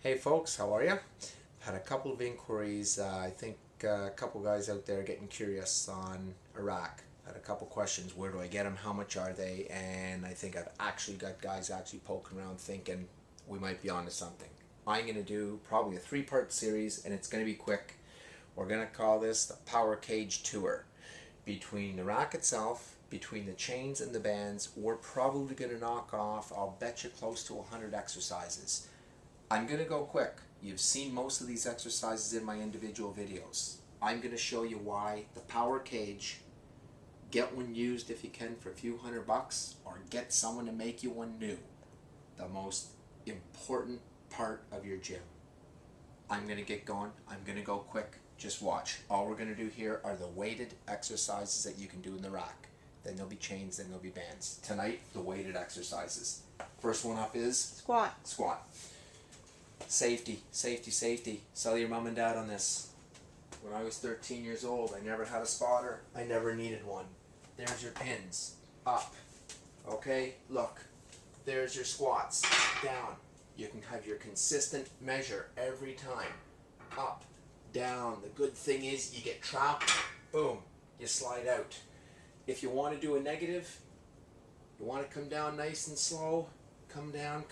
Hey folks, how are you? Had a couple of inquiries. I think a couple guys out there getting curious on Iraq. Had a couple questions. Where do I get them? How much are they? And I think I've actually got guys actually poking around thinking we might be onto something. I'm going to do probably a 3-part series and it's going to be quick. We're going to call this the Power Cage Tour. Between the rack itself, between the chains and the bands, we're probably going to knock off, I'll bet you, close to 100 exercises. I'm going to go quick. You've seen most of these exercises in my individual videos. I'm going to show you why the Power Cage, get one used if you can for a few $100, or get someone to make you one new. The most important part of your gym. I'm going to get going. I'm going to go quick. Just watch. All we're going to do here are the weighted exercises that you can do in the rack. Then there'll be chains, then there'll be bands. Tonight, the weighted exercises. First one up is Squat. squat. Safety, safety, safety. Sell your mom and dad on this. When I was 13 years old, I never had a spotter. I never needed one. There's your pins. Up. Okay, look. There's your squats. Down. You can have your consistent measure every time. Up, down. The good thing is you get trapped. Boom. You slide out. If you want to do a negative, you want to come down nice and slow. Come down,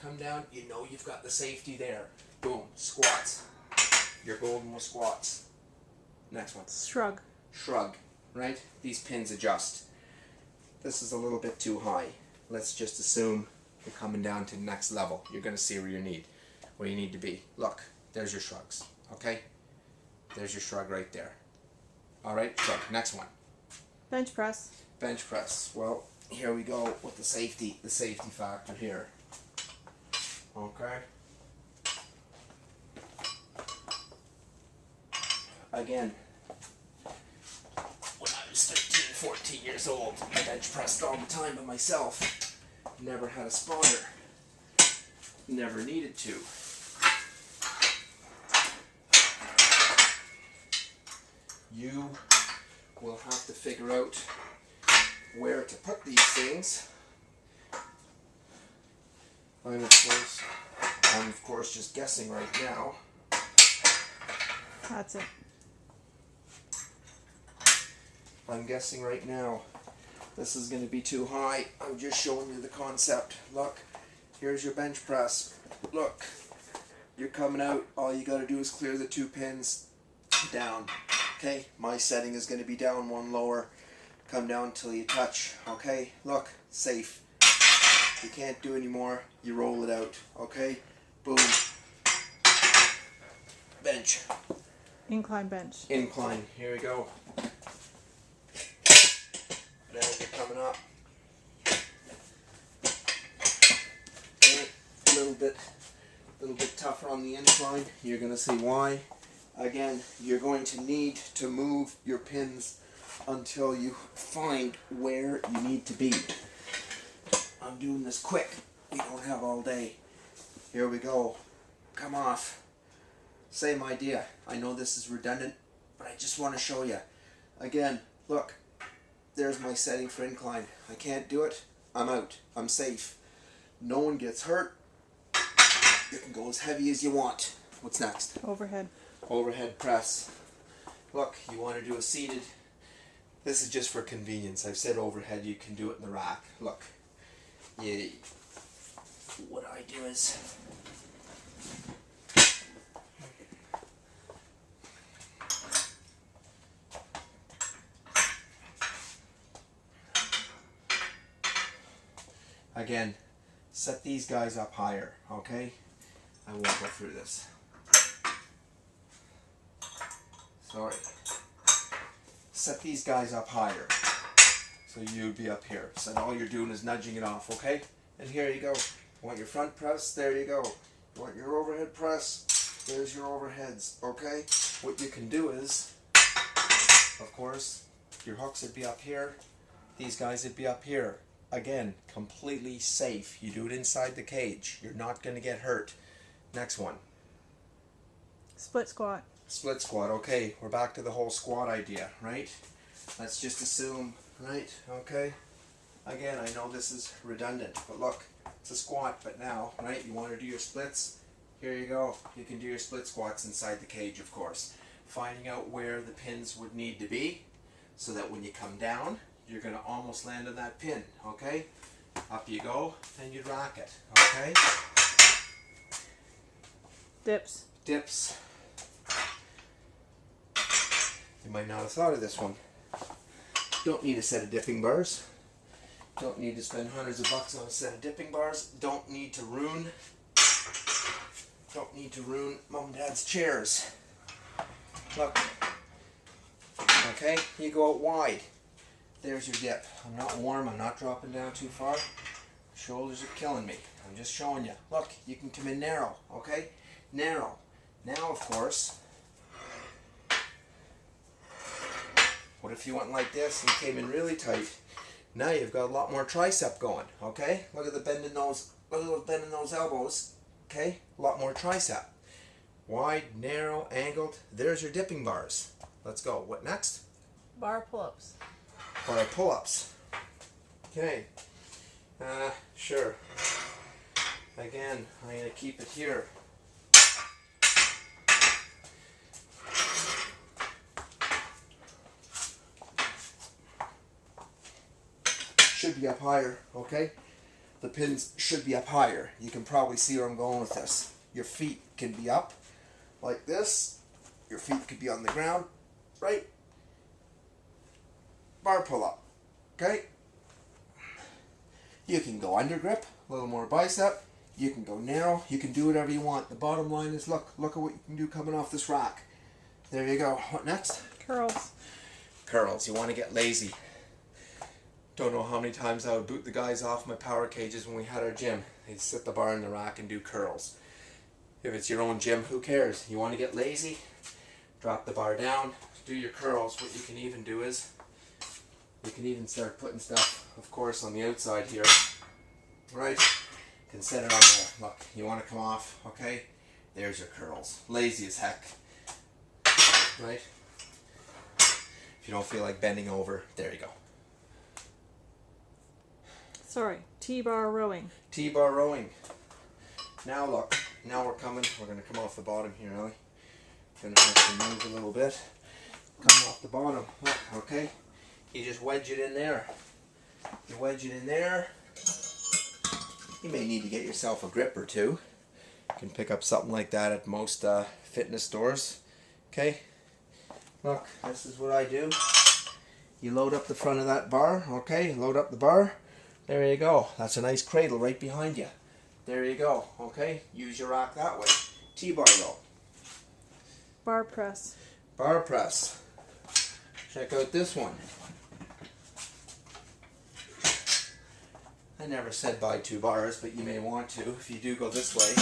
you know you've got the safety there. Boom, squats. You're golden with squats. Next one. Shrug. Shrug, right? These pins adjust. This is a little bit too high. Let's just assume you're coming down to the next level. You're going to see where you need to be. Look, there's your shrugs, okay? There's your shrug right there. All right, shrug. Next one. Bench press. Bench press. Well, here we go with the safety factor here. Okay. Again, when I was 13, 14 years old, I bench pressed all the time by myself. Never had a spotter. Never needed to. You will have to figure out where to put these things. I'm of course just guessing right now. That's it. I'm guessing right now this is going to be too high. I'm just showing you the concept. Look, here's your bench press. Look, you're coming out. All you got to do is clear the 2 pins down. Okay, my setting is going to be down, one lower. Come down till you touch. Okay, look, safe. You can't do any more, you roll it out. Okay, boom. Bench. Incline bench. Incline. Here we go. Now you're coming up. Okay, a little bit tougher on the incline. You're going to see why. Again, you're going to need to move your pins until you find where you need to be. I'm doing this quick. We don't have all day. Here we go. Come off. Same idea. I know this is redundant, but I just want to show you. Again, look. There's my setting for incline. I can't do it. I'm out. I'm safe. No one gets hurt. You can go as heavy as you want. What's next? Overhead. Overhead press. Look, you want to do a seated. This is just for convenience. I've said overhead. You can do it in the rack. Look. What I do is again, set these guys up higher, okay? I won't go through this. Sorry. Set these guys up higher. So you'd be up here. So all you're doing is nudging it off, okay? And here you go. You want your front press? There you go. You want your overhead press? There's your overheads, okay? What you can do is, of course, your hooks would be up here. These guys would be up here. Again, completely safe. You do it inside the cage. You're not going to get hurt. Next one. Split squat. Split squat. Okay, we're back to the whole squat idea, right? Let's just assume, right? Okay. Again, I know this is redundant, but look, it's a squat, but now, right, you want to do your splits, Here you go. You can do your split squats inside the cage, of course. Finding out where the pins would need to be so that when you come down, you're going to almost land on that pin, okay? Up you go, and you rock it, okay? Dips. Dips. You might not have thought of this one. Don't need a set of dipping bars. Don't need to spend hundreds of bucks on a set of dipping bars. Don't need to ruin Mom and Dad's chairs. Look. Okay, you go out wide. There's your dip. I'm not warm, I'm not dropping down too far. Shoulders are killing me. I'm just showing you. Look, you can come in narrow, okay? Narrow. Now, of course, what if you went like this and came in really tight? Now you've got a lot more tricep going, okay? Look at the bend in those, elbows, okay? A lot more tricep. Wide, narrow, angled. There's your dipping bars. Let's go. What next? Bar pull-ups. Bar pull-ups. Okay. Sure. Again, I'm going to keep it here. Should be up higher, okay? The pins should be up higher. You can probably see where I'm going with this. Your feet can be up like this. Your feet could be on the ground, right? Bar pull-up, okay? You can go under grip, a little more bicep. You can go narrow. You can do whatever you want. The bottom line is look at what you can do coming off this rack. There you go. What next? Curls. Curls. You want to get lazy. Don't know how many times I would boot the guys off my power cages when we had our gym. They'd sit the bar in the rack and do curls. If it's your own gym, who cares? You want to get lazy? Drop the bar down, do your curls. What you can even do is, you can even start putting stuff, of course, on the outside here. Right? You can set it on there. Look, you want to come off, okay? There's your curls. Lazy as heck. Right? If you don't feel like bending over, there you go. Sorry, T-bar rowing. T-bar rowing. Now look, now we're coming. We're going to come off the bottom here, Ellie. Going to have to move a little bit. Coming off the bottom. Look, okay? You just wedge it in there. You wedge it in there. You may need to get yourself a grip or two. You can pick up something like that at most fitness stores. Okay? Look, this is what I do. You load up the front of that bar, okay? Load up the bar. There you go. That's a nice cradle right behind you. There you go, okay? Use your rack that way. T-bar row. Bar press. Bar press. Check out this one. I never said buy 2 bars, but you may want to if you do go this way.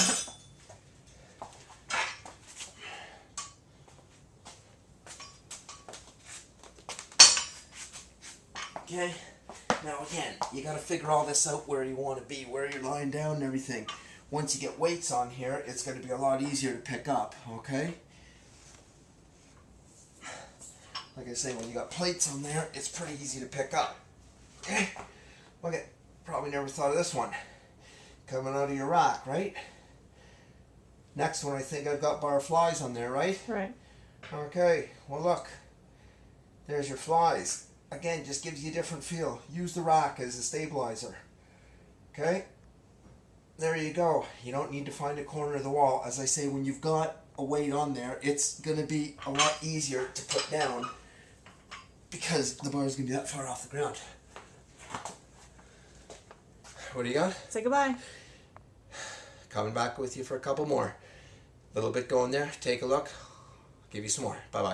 Okay, now again, you got to figure all this out where you want to be, where you're lying down and everything. Once you get weights on here, it's going to be a lot easier to pick up, okay? Like I say, when you got plates on there, it's pretty easy to pick up. Okay? Look at, probably never thought of this one. Coming out of your rack, right? Next one, I think I've got bar flies on there, right? Right. Okay, well look. There's your flies. Again, just gives you a different feel. Use the rack as a stabilizer. Okay? There you go. You don't need to find a corner of the wall. As I say, when you've got a weight on there, it's going to be a lot easier to put down because the bar is going to be that far off the ground. What do you got? Say goodbye. Coming back with you for a couple more. Little bit going there. Take a look. Give you some more. Bye-bye.